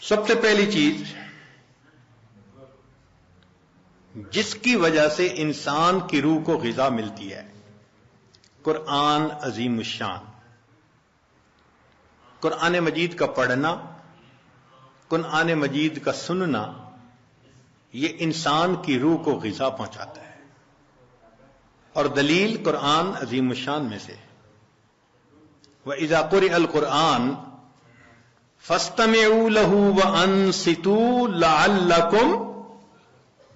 سب سے پہلی چیز جس کی وجہ سے انسان کی روح کو غذا ملتی ہے، قرآن عظیم الشان، قرآن مجید کا پڑھنا، قرآن مجید کا سننا، یہ انسان کی روح کو غذا پہنچاتا ہے۔ اور دلیل قرآن عظیم الشان میں سے وَإِذَا قُرِئَ الْقُرْآنُ فَاسْتَمِعُوا لَهُ وَأَنصِتُوا لَعَلَّكُمْ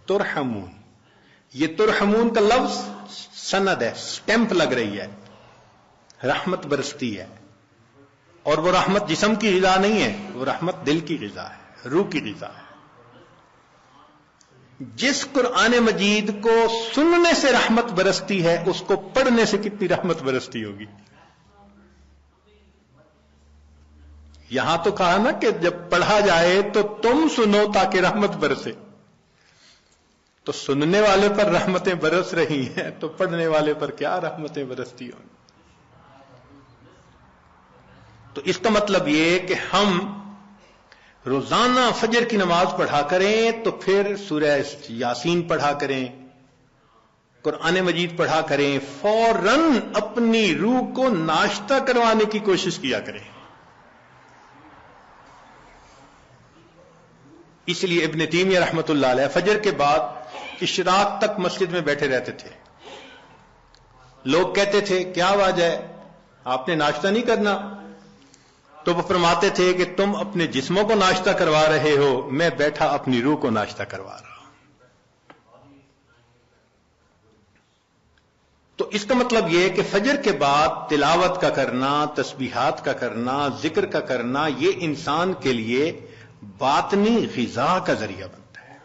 ترحمون۔ یہ ترحمون کا لفظ سند ہے، سٹیمپ لگ رہی ہے، رحمت برستی ہے، اور وہ رحمت جسم کی غذا نہیں ہے، وہ رحمت دل کی غذا ہے، روح کی غذا ہے۔ جس قرآن مجید کو سننے سے رحمت برستی ہے، اس کو پڑھنے سے کتنی رحمت برستی ہوگی۔ یہاں تو کہا نا کہ جب پڑھا جائے تو تم سنو تاکہ رحمت برسے، تو سننے والے پر رحمتیں برس رہی ہیں تو پڑھنے والے پر کیا رحمتیں برستی ہوں گی۔ تو اس کا مطلب یہ کہ ہم روزانہ فجر کی نماز پڑھا کریں، تو پھر سورہ یاسین پڑھا کریں، قرآن مجید پڑھا کریں، فوراً اپنی روح کو ناشتہ کروانے کی کوشش کیا کریں۔ اس لیے ابن تیمیہ رحمۃ اللہ علیہ فجر کے بعد اشراق تک مسجد میں بیٹھے رہتے تھے۔ لوگ کہتے تھے کیا وجہ ہے، آپ نے ناشتہ نہیں کرنا؟ تو وہ فرماتے تھے کہ تم اپنے جسموں کو ناشتہ کروا رہے ہو، میں بیٹھا اپنی روح کو ناشتہ کروا رہا ہوں۔ تو اس کا مطلب یہ کہ فجر کے بعد تلاوت کا کرنا، تسبیحات کا کرنا، ذکر کا کرنا، یہ انسان کے لیے باطنی غذا کا ذریعہ بنتا ہے۔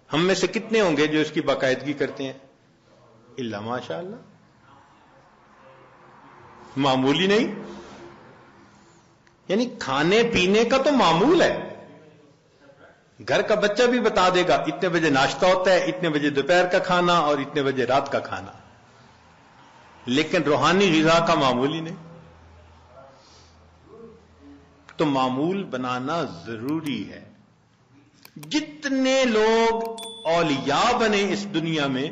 ہم میں سے کتنے ہوں گے جو اس کی باقاعدگی کرتے ہیں؟ الا ماشاء اللہ، معمولی نہیں، یعنی کھانے پینے کا تو معمول ہے۔ گھر کا بچہ بھی بتا دے گا اتنے بجے ناشتہ ہوتا ہے، اتنے بجے دوپہر کا کھانا اور اتنے بجے رات کا کھانا، لیکن روحانی غذا کا معمول ہی نہیں۔ تو معمول بنانا ضروری ہے۔ جتنے لوگ اولیاء بنے اس دنیا میں،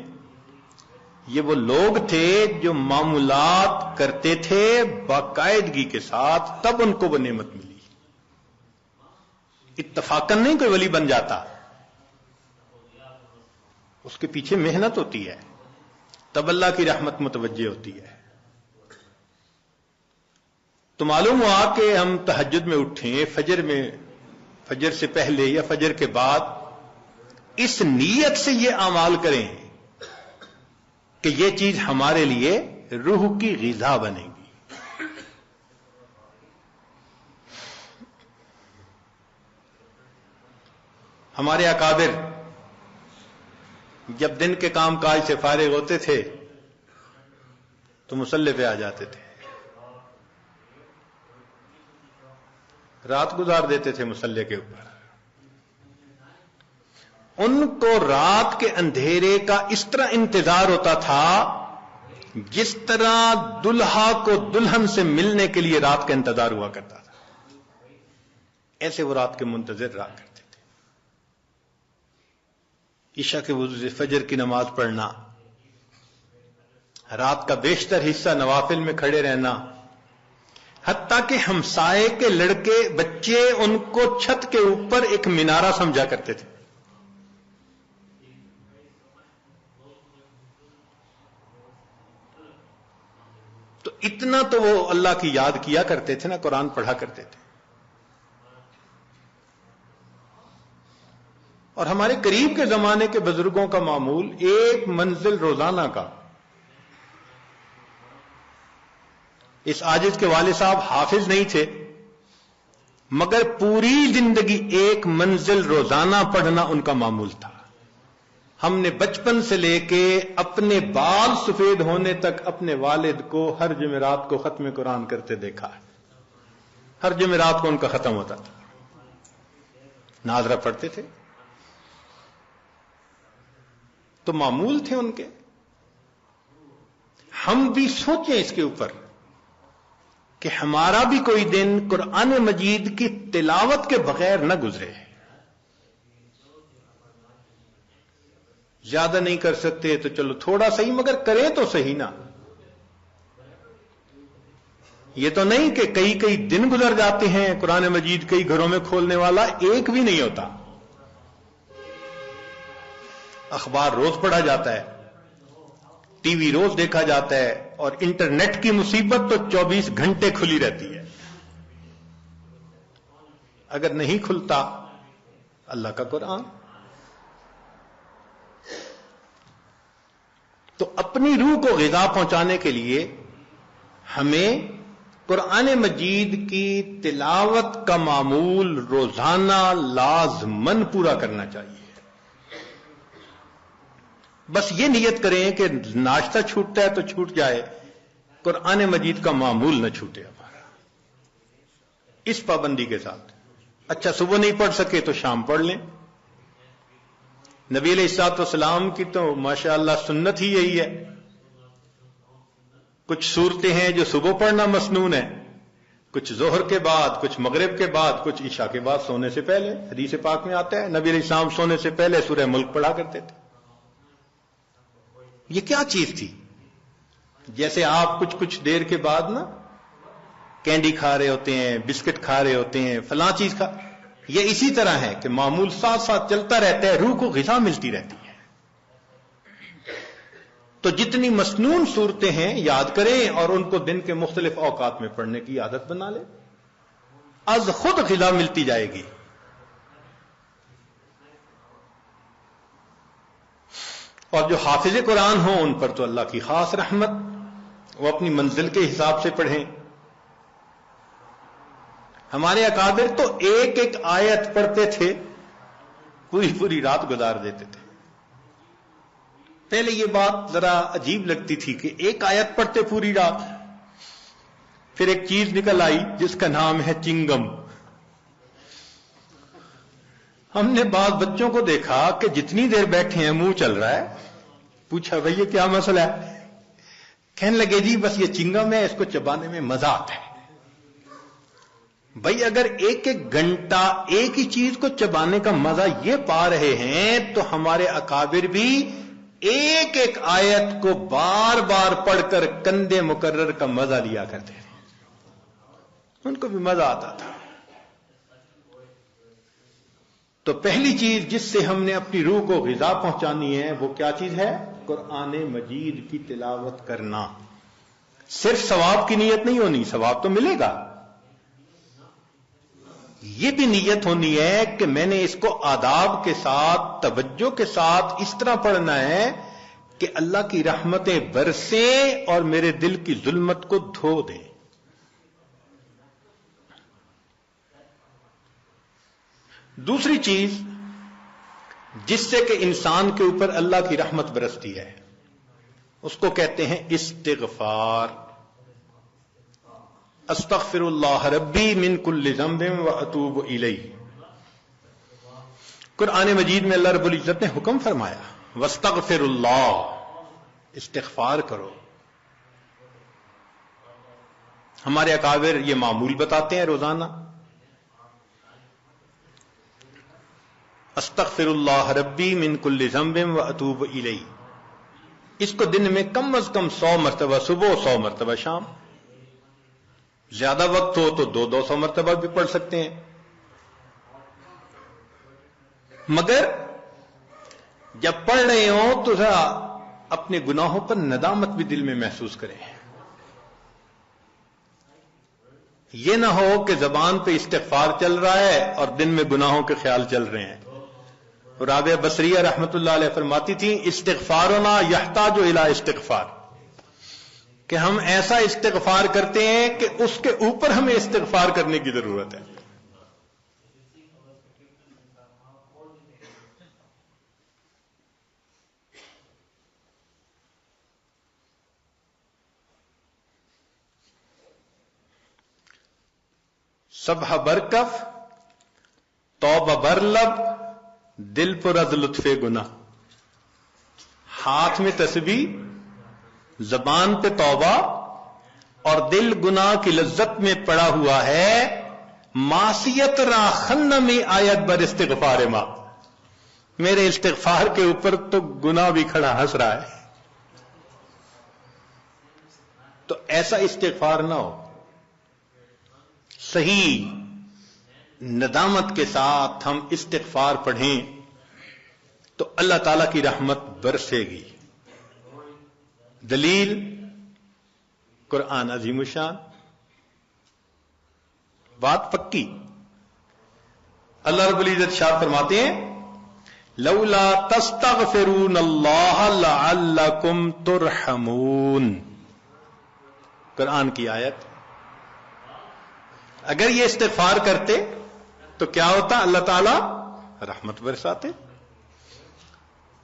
یہ وہ لوگ تھے جو معمولات کرتے تھے باقاعدگی کے ساتھ، تب ان کو وہ نعمت ملی۔ اتفاقاً نہیں کوئی ولی بن جاتا، اس کے پیچھے محنت ہوتی ہے، تب اللہ کی رحمت متوجہ ہوتی ہے۔ تو معلوم ہوا کہ ہم تہجد میں اٹھیں، فجر سے پہلے یا فجر کے بعد، اس نیت سے یہ اعمال کریں کہ یہ چیز ہمارے لیے روح کی غذا بنے گی۔ ہمارے اکابر جب دن کے کام کاج سے فارغ ہوتے تھے تو مصلی پہ آ جاتے تھے، رات گزار دیتے تھے مصلی کے اوپر۔ ان کو رات کے اندھیرے کا اس طرح انتظار ہوتا تھا جس طرح دلہا کو دلہن سے ملنے کے لیے رات کا انتظار ہوا کرتا تھا، ایسے وہ رات کے منتظر رہا کرتے تھے۔ عشاء کے وضو سے فجر کی نماز پڑھنا، رات کا بیشتر حصہ نوافل میں کھڑے رہنا، حتیٰ کہ ہمسائے کے لڑکے بچے ان کو چھت کے اوپر ایک مینارہ سمجھا کرتے تھے۔ تو اتنا تو وہ اللہ کی یاد کیا کرتے تھے نا، قرآن پڑھا کرتے تھے۔ اور ہمارے قریب کے زمانے کے بزرگوں کا معمول ایک منزل روزانہ کا۔ اس عاجز کے والد صاحب حافظ نہیں تھے، مگر پوری زندگی ایک منزل روزانہ پڑھنا ان کا معمول تھا۔ ہم نے بچپن سے لے کے اپنے بال سفید ہونے تک اپنے والد کو ہر جمعرات کو ختم قرآن کرتے دیکھا ہے۔ ہر جمعرات کو ان کا ختم ہوتا تھا، ناظرہ پڑھتے تھے، تو معمول تھے ان کے۔ ہم بھی سوچیں اس کے اوپر کہ ہمارا بھی کوئی دن قرآن مجید کی تلاوت کے بغیر نہ گزرے. زیادہ نہیں کر سکتے تو چلو تھوڑا صحیح، مگر کریں تو صحیح نا. یہ تو نہیں کہ کئی دن گزر جاتے ہیں قرآن مجید کئی گھروں میں کھولنے والا ایک بھی نہیں ہوتا. اخبار روز پڑھا جاتا ہے، ٹی وی روز دیکھا جاتا ہے، اور انٹرنیٹ کی مصیبت تو 24 گھنٹے کھلی رہتی ہے. اگر نہیں کھلتا اللہ کا قرآن، تو اپنی روح کو غذا پہنچانے کے لیے ہمیں قرآن مجید کی تلاوت کا معمول روزانہ لازماً پورا کرنا چاہیے. بس یہ نیت کریں کہ ناشتہ چھوٹتا ہے تو چھوٹ جائے، قرآن مجید کا معمول نہ چھوٹے ہمارا، اس پابندی کے ساتھ. اچھا صبح نہیں پڑھ سکے تو شام پڑھ لیں. نبی علیہ الصلوۃ والسلام کی تو ماشاءاللہ سنت ہی یہی ہے. کچھ صورتیں ہیں جو صبح پڑھنا مسنون ہے، کچھ ظہر کے بعد، کچھ مغرب کے بعد، کچھ عشاء کے بعد سونے سے پہلے. حدیث پاک میں آتا ہے نبی علیہ السلام سونے سے پہلے سورہ ملک پڑھا کرتے تھے. یہ کیا چیز تھی؟ جیسے آپ کچھ دیر کے بعد نا کینڈی کھا رہے ہوتے ہیں، بسکٹ کھا رہے ہوتے ہیں، فلاں چیز کھا، یہ اسی طرح ہے کہ معمول ساتھ ساتھ چلتا رہتا ہے، روح کو غذا ملتی رہتی ہے. تو جتنی مسنون صورتیں ہیں یاد کریں اور ان کو دن کے مختلف اوقات میں پڑھنے کی عادت بنا لیں، از خود غذا ملتی جائے گی. اور جو حافظ قرآن ہوں ان پر تو اللہ کی خاص رحمت، وہ اپنی منزل کے حساب سے پڑھیں. ہمارے اکابر تو ایک آیت پڑھتے تھے، پوری رات گزار دیتے تھے. پہلے یہ بات ذرا عجیب لگتی تھی کہ ایک آیت پڑھتے پوری رات. پھر ایک چیز نکل آئی جس کا نام ہے چنگم. ہم نے بعض بچوں کو دیکھا کہ جتنی دیر بیٹھے ہیں منہ چل رہا ہے. پوچھا بھئی یہ کیا مسئلہ ہے؟ کہنے لگے جی بس یہ چنگم ہے، اس کو چبانے میں مزہ آتا ہے. بھئی اگر ایک گھنٹہ ایک ہی چیز کو چبانے کا مزہ یہ پا رہے ہیں تو ہمارے اکابر بھی ایک آیت کو بار بار پڑھ کر کندے مکرر کا مزہ لیا کرتے ہیں. ان کو بھی مزہ آتا تھا. تو پہلی چیز جس سے ہم نے اپنی روح کو غذا پہنچانی ہے وہ کیا چیز ہے؟ قرآن مجید کی تلاوت کرنا. صرف ثواب کی نیت نہیں ہونی، ثواب تو ملے گا، یہ بھی نیت ہونی ہے کہ میں نے اس کو آداب کے ساتھ، توجہ کے ساتھ اس طرح پڑھنا ہے کہ اللہ کی رحمتیں برسیں اور میرے دل کی ظلمت کو دھو دیں. دوسری چیز جس سے کہ انسان کے اوپر اللہ کی رحمت برستی ہے اس کو کہتے ہیں استغفار. استغفر اللہ ربی من کل ذنب واتوب الیہ. قرآن مجید میں اللہ رب العزت نے حکم فرمایا واستغفر اللہ، استغفار کرو. ہمارے اکابر یہ معمول بتاتے ہیں روزانہ، استغفر اللہ ربی من کل ذنب واتوب الیہ. اس کو دن میں کم از کم 100 مرتبہ صبح، 100 مرتبہ شام. زیادہ وقت ہو تو 200 مرتبہ بھی پڑھ سکتے ہیں. مگر جب پڑھ رہے ہوں تو ذرا اپنے گناہوں پر ندامت بھی دل میں محسوس کریں. یہ نہ ہو کہ زبان پہ استغفار چل رہا ہے اور دن میں گناہوں کے خیال چل رہے ہیں. رابعہ بصریہ رحمت اللہ علیہ فرماتی تھیں استغفارنا یحتاج الی استغفار، کہ ہم ایسا استغفار کرتے ہیں کہ اس کے اوپر ہمیں استغفار کرنے کی ضرورت ہے. سبح برکف توبہ برلب دل پر از لطف گناہ. ہاتھ میں تسبیح، زبان پہ توبہ اور دل گناہ کی لذت میں پڑا ہوا ہے، معصیت را خن میں آیت بر استغفار ما، میرے استغفار کے اوپر تو گناہ بھی کھڑا ہنس رہا ہے. تو ایسا استغفار نہ ہو. صحیح ندامت کے ساتھ ہم استغفار پڑھیں تو اللہ تعالی کی رحمت برسے گی. دلیل قرآن عظیم الشان، بات پکی. اللہ رب العزت شاد فرماتے ہیں لولا تستغفرون اللہ لعلکم ترحمون. قرآن کی آیت. اگر یہ استغفار کرتے تو کیا ہوتا؟ اللہ تعالی رحمت برساتے.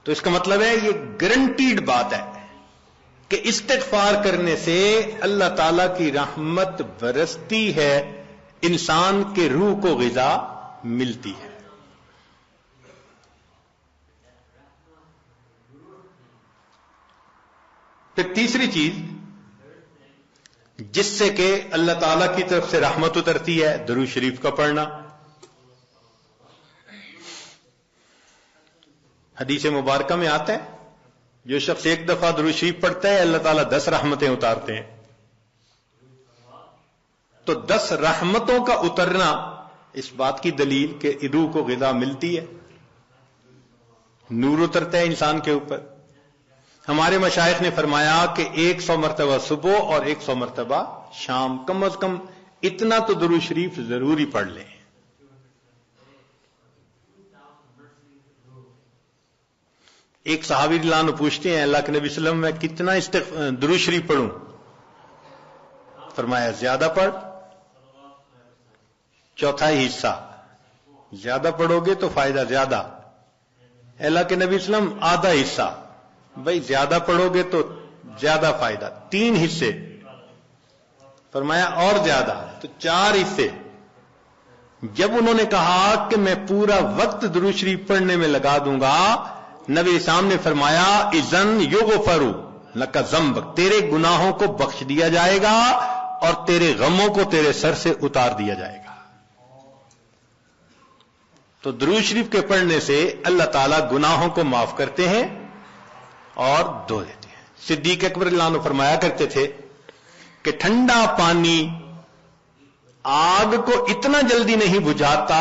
تو اس کا مطلب ہے یہ گارنٹیڈ بات ہے کہ استغفار کرنے سے اللہ تعالی کی رحمت برستی ہے، انسان کے روح کو غذا ملتی ہے. پھر تیسری چیز جس سے کہ اللہ تعالی کی طرف سے رحمت اترتی ہے، درود شریف کا پڑھنا. حدیث مبارکہ میں آتا ہے جو شخص ایک دفعہ درود شریف پڑھتا ہے اللہ تعالیٰ 10 رحمتیں اتارتے ہیں. تو 10 رحمتوں کا اترنا اس بات کی دلیل کہ روح کو غذا ملتی ہے، نور اترتا ہے انسان کے اوپر. ہمارے مشائخ نے فرمایا کہ 100 مرتبہ صبح اور 100 مرتبہ شام، کم از کم اتنا تو درود شریف ضروری پڑھ لیں. ایک صحابی رضی اللہ عنہ پوچھتے ہیں اللہ کے نبی صلی اللہ علیہ وسلم میں کتنا درود شریف پڑھوں؟ فرمایا زیادہ پڑھ، چوتھائی حصہ. زیادہ پڑھو گے تو فائدہ زیادہ. اللہ کے نبی صلی اللہ علیہ وسلم آدھا حصہ. بھائی زیادہ پڑھو گے تو زیادہ فائدہ. 3 حصے. فرمایا اور زیادہ، تو 4 حصے. جب انہوں نے کہا کہ میں پورا وقت درود شریف پڑھنے میں لگا دوں گا، نبی اسلام نے فرمایا اذن یغفر لک ذنبک، تیرے گناہوں کو بخش دیا جائے گا اور تیرے غموں کو تیرے سر سے اتار دیا جائے گا. تو درود شریف کے پڑھنے سے اللہ تعالیٰ گناہوں کو معاف کرتے ہیں اور دھو دیتے ہیں. صدیق اکبر رضی اللہ عنہ فرمایا کرتے تھے کہ ٹھنڈا پانی آگ کو اتنا جلدی نہیں بجھاتا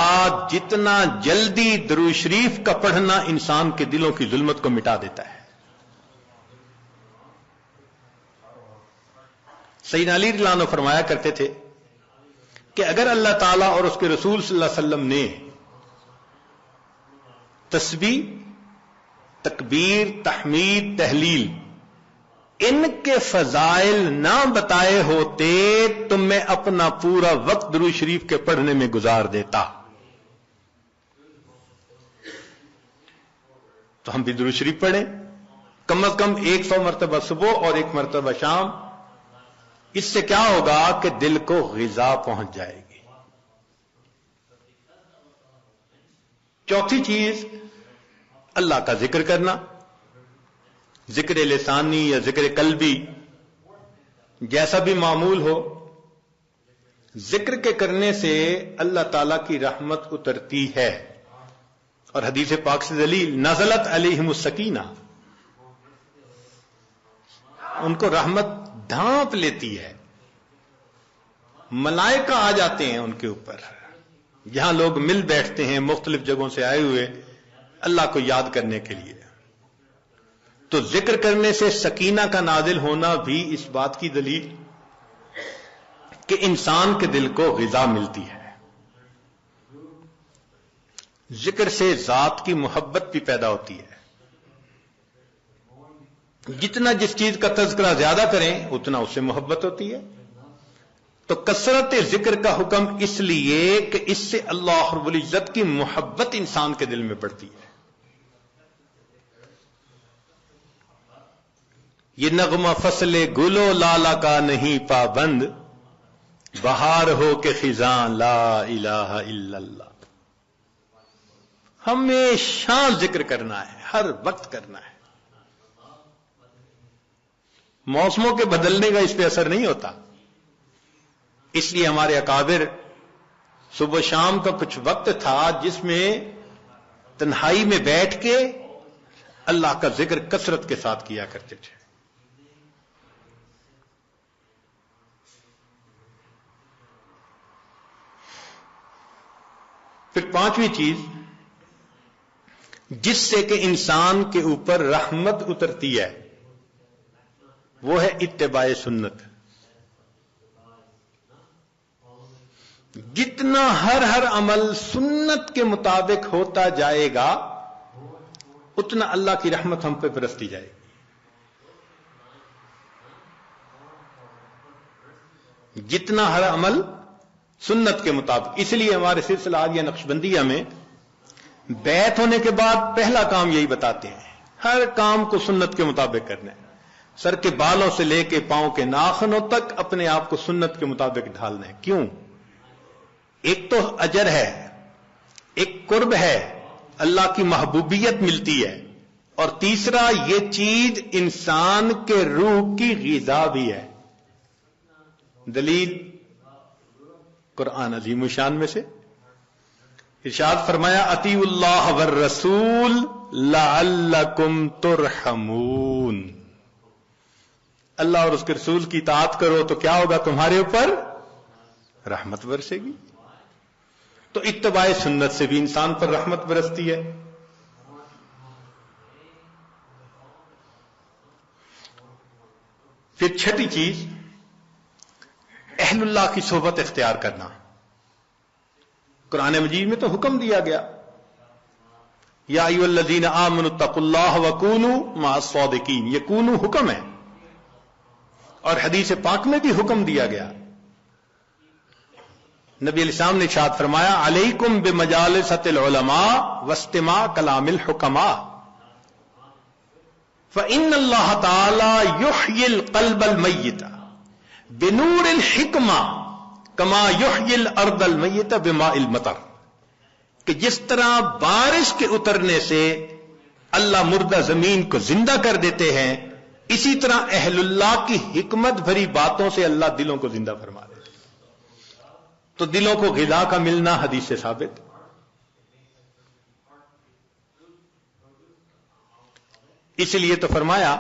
جتنا جلدی درود شریف کا پڑھنا انسان کے دلوں کی ظلمت کو مٹا دیتا ہے. سیدنا علی رضی اللہ عنہ فرمایا کرتے تھے کہ اگر اللہ تعالیٰ اور اس کے رسول صلی اللہ علیہ وسلم نے تسبیح، تکبیر، تحمید، تحلیل ان کے فضائل نہ بتائے ہوتے تو میں اپنا پورا وقت درود شریف کے پڑھنے میں گزار دیتا. تو ہم بھی درود شریف پڑھیں، کم از کم 100 مرتبہ صبح اور 1 مرتبہ شام. اس سے کیا ہوگا کہ دل کو غذا پہنچ جائے گی. چوتھی چیز اللہ کا ذکر کرنا، ذکر لسانی یا ذکر قلبی جیسا بھی معمول ہو. ذکر کے کرنے سے اللہ تعالی کی رحمت اترتی ہے. اور حدیث پاک سے دلیل نزلت علیہم السکینہ، ان کو رحمت ڈھانپ لیتی ہے. ملائکہ آ جاتے ہیں ان کے اوپر. جہاں لوگ مل بیٹھتے ہیں مختلف جگہوں سے آئے ہوئے اللہ کو یاد کرنے کے لیے، تو ذکر کرنے سے سکینہ کا نازل ہونا بھی اس بات کی دلیل کہ انسان کے دل کو غذا ملتی ہے. ذکر سے ذات کی محبت بھی پیدا ہوتی ہے. جتنا جس چیز کا تذکرہ زیادہ کریں اتنا اس سے محبت ہوتی ہے. تو کثرت ذکر کا حکم اس لیے کہ اس سے اللہ رب العزت کی محبت انسان کے دل میں بڑھتی ہے. یہ نغمہ فصل گلو لالا کا نہیں پابند، بہار ہو کے خزاں لا الہ الا اللہ. ہمیشہ ذکر کرنا ہے، ہر وقت کرنا ہے. موسموں کے بدلنے کا اس پہ اثر نہیں ہوتا. اس لیے ہمارے اکابر صبح شام کا کچھ وقت تھا جس میں تنہائی میں بیٹھ کے اللہ کا ذکر کثرت کے ساتھ کیا کرتے تھے. پھر پانچویں چیز جس سے کہ انسان کے اوپر رحمت اترتی ہے وہ ہے اتباع سنت. جتنا ہر عمل سنت کے مطابق ہوتا جائے گا اتنا اللہ کی رحمت ہم پہ برستی جائے گی. جتنا ہر عمل سنت کے مطابق. اس لیے ہمارے سلسلہ آریہ نقشبندیہ میں بیعت ہونے کے بعد پہلا کام یہی بتاتے ہیں ہر کام کو سنت کے مطابق کرنا ہے. سر کے بالوں سے لے کے پاؤں کے ناخنوں تک اپنے آپ کو سنت کے مطابق ڈھالنا ہے. کیوں؟ ایک تو اجر ہے, ایک قرب ہے, اللہ کی محبوبیت ملتی ہے, اور تیسرا یہ چیز انسان کے روح کی غذا بھی ہے. دلیل قرآن عظیم الشان میں سے ارشاد فرمایا اطیعوا اللہ والرسول لعلکم ترحمون. اللہ اور اس کے رسول کی اطاعت کرو تو کیا ہوگا؟ تمہارے اوپر رحمت برسے گی. تو اتباع سنت سے بھی انسان پر رحمت برستی ہے. پھر چھٹی چیز اہل اللہ کی صحبت اختیار کرنا. قرآن مجید میں تو حکم دیا گیا یا ایھا الذین آمنوا اتقوا اللہ وکونوا مع الصادقین. یہ کونو حکم ہے, اور حدیث پاک میں بھی حکم دیا گیا. نبی علیہ السلام نے ارشاد فرمایا علیکم بمجالسۃ العلماء واستماع کلام الحکماء فإن اللہ تعالی یحیی القلب المیت بنور الحکمہ کما یحیی الارض المیت بماء المطر. کہ جس طرح بارش کے اترنے سے اللہ مردہ زمین کو زندہ کر دیتے ہیں, اسی طرح اہل اللہ کی حکمت بھری باتوں سے اللہ دلوں کو زندہ فرما دیتے. تو دلوں کو غذا کا ملنا حدیث سے ثابت. اس لیے تو فرمایا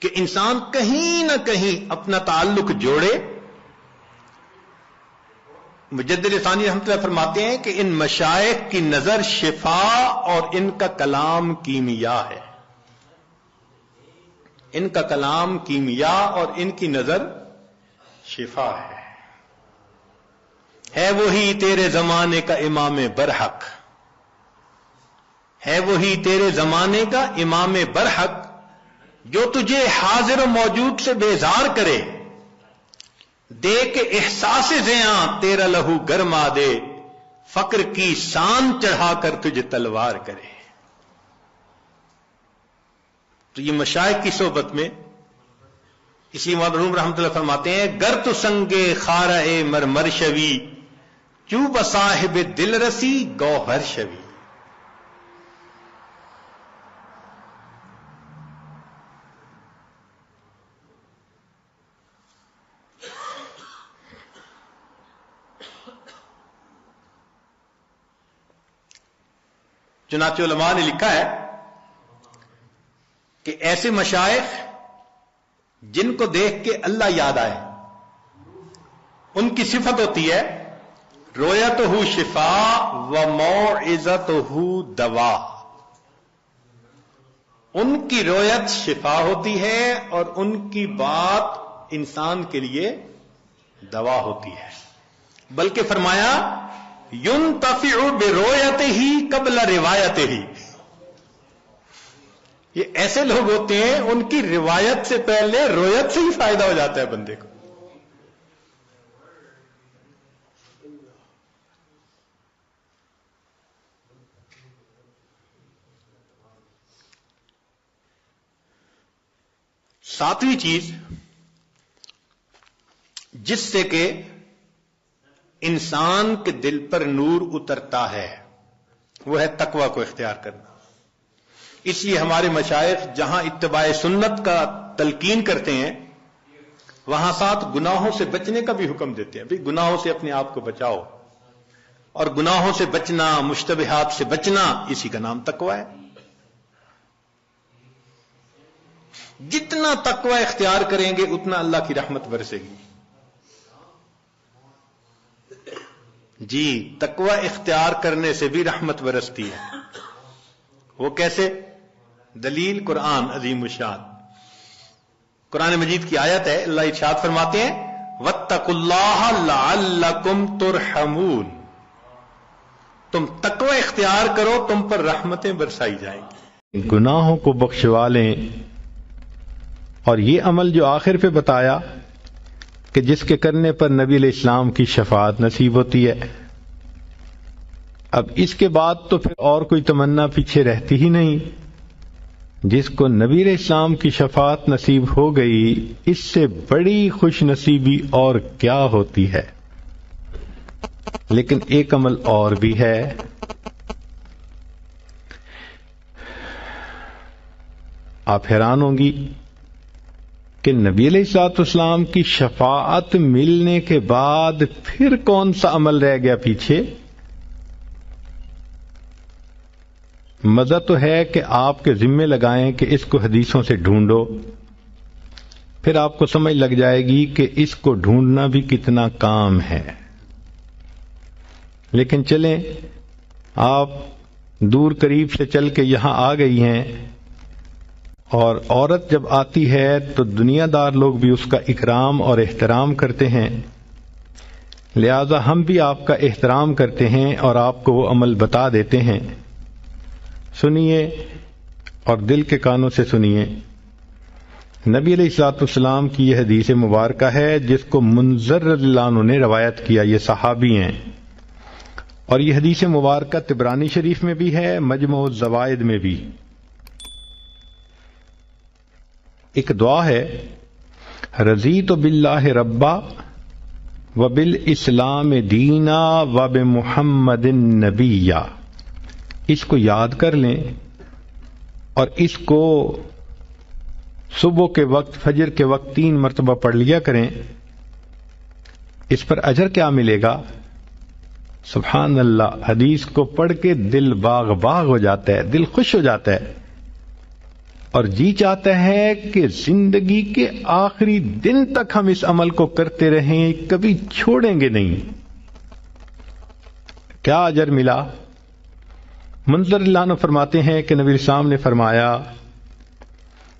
کہ انسان کہیں نہ کہیں اپنا تعلق جوڑے. مجدد ثانی رحمۃ اللہ فرماتے ہیں کہ ان مشائخ کی نظر شفا اور ان کا کلام کیمیا ہے. ان کا کلام کیمیا اور ان کی نظر شفا ہے. ہے وہی تیرے زمانے کا امام برحق, ہے وہی تیرے زمانے کا امام برحق جو تجھے حاضر و موجود سے بیزار کرے, دے کے احساس زیاں تیرا لہو گرما دے, فقر کی شان چڑھا کر تجھے تلوار کرے. تو یہ مشائخ کی صحبت میں اسی مرحوم رحمۃ اللہ فرماتے ہیں گر تو سنگے خارہ مرمر شوی چوب صاحب دل رسی گوہر شوی. چنانچہ علماء نے لکھا ہے کہ ایسے مشائخ جن کو دیکھ کے اللہ یاد آئے, ان کی صفت ہوتی ہے رویتہ شفا و موعظتہ دوا. ان کی رویت شفا ہوتی ہے اور ان کی بات انسان کے لیے دوا ہوتی ہے. بلکہ فرمایا ينتفع برؤيته قبل روایته. یہ ایسے لوگ ہوتے ہیں ان کی روایت سے پہلے رویت سے ہی فائدہ ہو جاتا ہے بندے کو. ساتویں چیز جس سے کہ انسان کے دل پر نور اترتا ہے وہ ہے تقوی کو اختیار کرنا. اس لیے ہمارے مشائخ جہاں اتباع سنت کا تلقین کرتے ہیں وہاں ساتھ گناہوں سے بچنے کا بھی حکم دیتے ہیں. بھی گناہوں سے اپنے آپ کو بچاؤ، اور گناہوں سے بچنا، مشتبہات سے بچنا، اسی کا نام تقوی ہے. جتنا تقوی اختیار کریں گے اتنا اللہ کی رحمت برسے گی. جی، تقوی اختیار کرنے سے بھی رحمت برستی ہے. وہ کیسے؟ دلیل قرآن عظیم الشان. قرآن مجید کی آیت ہے، اللہ ارشاد فرماتے ہیں وَاتَّقُوا اللَّهَ لَعَلَّكُمْ تُرْحَمُونَ. تم تقوی اختیار کرو، تم پر رحمتیں برسائی جائیں گی. گناہوں کو بخشوا لیں. اور یہ عمل جو آخر پہ بتایا کہ جس کے کرنے پر نبی علیہ السلام کی شفاعت نصیب ہوتی ہے، اب اس کے بعد تو پھر اور کوئی تمنا پیچھے رہتی ہی نہیں. جس کو نبی علیہ السلام کی شفاعت نصیب ہو گئی، اس سے بڑی خوش نصیبی اور کیا ہوتی ہے. لیکن ایک عمل اور بھی ہے. آپ حیران ہوں گی کہ نبی علیہ الصلوۃ والسلام کی شفاعت ملنے کے بعد پھر کون سا عمل رہ گیا پیچھے؟ مزہ تو ہے کہ آپ کے ذمے لگائیں کہ اس کو حدیثوں سے ڈھونڈو، پھر آپ کو سمجھ لگ جائے گی کہ اس کو ڈھونڈنا بھی کتنا کام ہے. لیکن چلیں، آپ دور قریب سے چل کے یہاں آ گئی ہیں، اور عورت جب آتی ہے تو دنیا دار لوگ بھی اس کا اکرام اور احترام کرتے ہیں. لہذا ہم بھی آپ کا احترام کرتے ہیں اور آپ کو وہ عمل بتا دیتے ہیں. سنیے اور دل کے کانوں سے سنیے. نبی علیہ الصلوۃ والسلام کی یہ حدیث مبارکہ ہے جس کو منذر رضی اللہ عنہ نے روایت کیا. یہ صحابی ہیں، اور یہ حدیث مبارکہ طبرانی شریف میں بھی ہے، مجموع الزوائد میں بھی. ایک دعا ہے، رضیت باللہ ربا وبالاسلام دینا وبمحمد نبیا. اس کو یاد کر لیں اور اس کو صبح کے وقت، فجر کے وقت 3 مرتبہ پڑھ لیا کریں. اس پر اجر کیا ملے گا؟ سبحان اللہ، حدیث کو پڑھ کے دل باغ باغ ہو جاتا ہے، دل خوش ہو جاتا ہے، اور جی چاہتا ہے کہ زندگی کے آخری دن تک ہم اس عمل کو کرتے رہیں، کبھی چھوڑیں گے نہیں. کیا اجر ملا؟ منظر اللہ عنہ فرماتے ہیں کہ نبی السلام نے فرمایا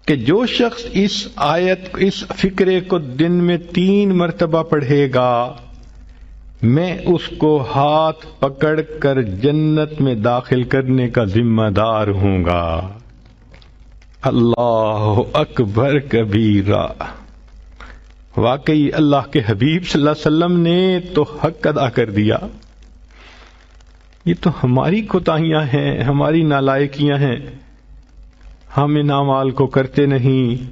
کہ جو شخص اس آیت، اس فکرے کو دن میں 3 مرتبہ پڑھے گا، میں اس کو ہاتھ پکڑ کر جنت میں داخل کرنے کا ذمہ دار ہوں گا. اللہ اکبر کبیرہ. واقعی اللہ کے حبیب صلی اللہ علیہ وسلم نے تو حق ادا کر دیا. یہ تو ہماری کوتاہیاں ہیں، ہماری نالائکیاں ہیں. ہم ان اعمال کو کرتے نہیں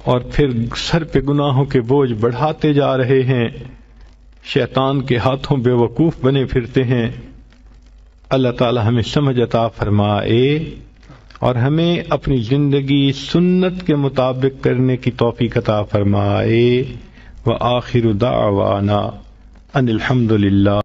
اور پھر سر پہ گناہوں کے بوجھ بڑھاتے جا رہے ہیں، شیطان کے ہاتھوں بے وقوف بنے پھرتے ہیں. اللہ تعالی ہمیں سمجھ عطا فرمائے اور ہمیں اپنی زندگی سنت کے مطابق کرنے کی توفیق عطا فرمائے. وآخر دعوانا ان الحمد للہ